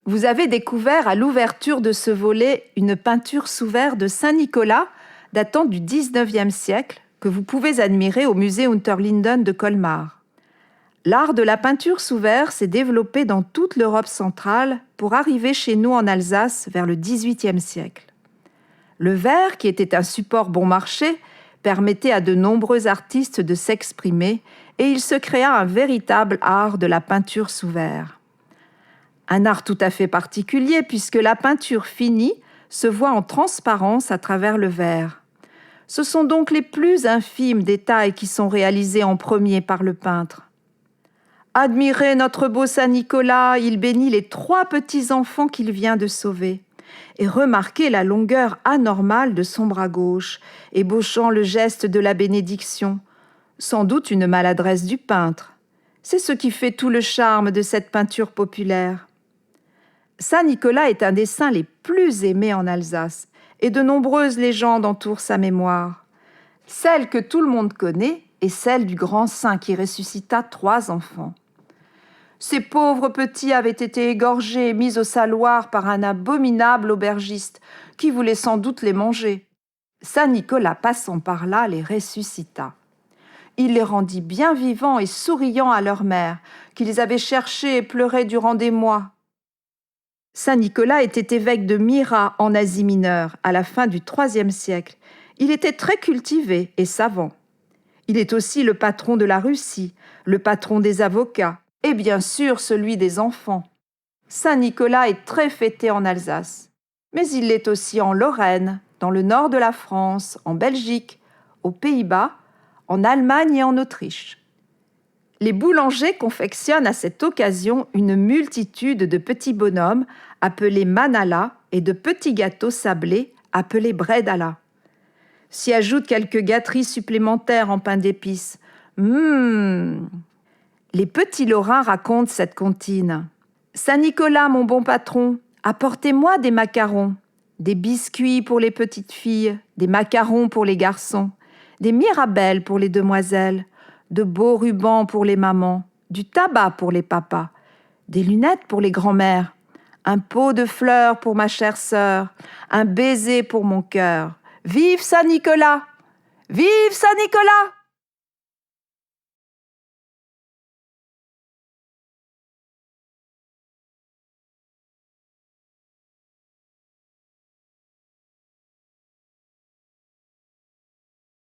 Vous avez découvert à l'ouverture de ce volet une peinture sous verre de Saint-Nicolas datant du XIXe siècle que vous pouvez admirer au musée Unterlinden de Colmar. L'art de la peinture sous verre s'est développé dans toute l'Europe centrale pour arriver chez nous en Alsace vers le XVIIIe siècle. Le verre, qui était un support bon marché, permettait à de nombreux artistes de s'exprimer et il se créa un véritable art de la peinture sous verre. Un art tout à fait particulier puisque la peinture finie se voit en transparence à travers le verre. Ce sont donc les plus infimes détails qui sont réalisés en premier par le peintre. Admirez notre beau Saint-Nicolas, il bénit les 3 petits-enfants qu'il vient de sauver. Et remarquez la longueur anormale de son bras gauche, ébauchant le geste de la bénédiction. Sans doute une maladresse du peintre. C'est ce qui fait tout le charme de cette peinture populaire. Saint-Nicolas est un des saints les plus aimés en Alsace, et de nombreuses légendes entourent sa mémoire. Celle que tout le monde connaît est celle du grand saint qui ressuscita 3 enfants. Ces pauvres petits avaient été égorgés et mis au saloir par un abominable aubergiste qui voulait sans doute les manger. Saint Nicolas, passant par là, les ressuscita. Il les rendit bien vivants et souriants à leur mère, qui les avait cherchés et pleurés durant des mois. Saint Nicolas était évêque de Myra en Asie mineure à la fin du IIIe siècle. Il était très cultivé et savant. Il est aussi le patron de la Russie, le patron des avocats, et bien sûr celui des enfants. Saint Nicolas est très fêté en Alsace, mais il l'est aussi en Lorraine, dans le nord de la France, en Belgique, aux Pays-Bas, en Allemagne et en Autriche. Les boulangers confectionnent à cette occasion une multitude de petits bonhommes appelés manala et de petits gâteaux sablés appelés bredala. S'y ajoutent quelques gâteries supplémentaires en pain d'épices. Les petits Lorrains racontent cette comptine. « Saint-Nicolas, mon bon patron, apportez-moi des macarons, des biscuits pour les petites filles, des macarons pour les garçons, des mirabelles pour les demoiselles, de beaux rubans pour les mamans, du tabac pour les papas, des lunettes pour les grands-mères, un pot de fleurs pour ma chère sœur, un baiser pour mon cœur. Vive Saint-Nicolas! Vive Saint-Nicolas!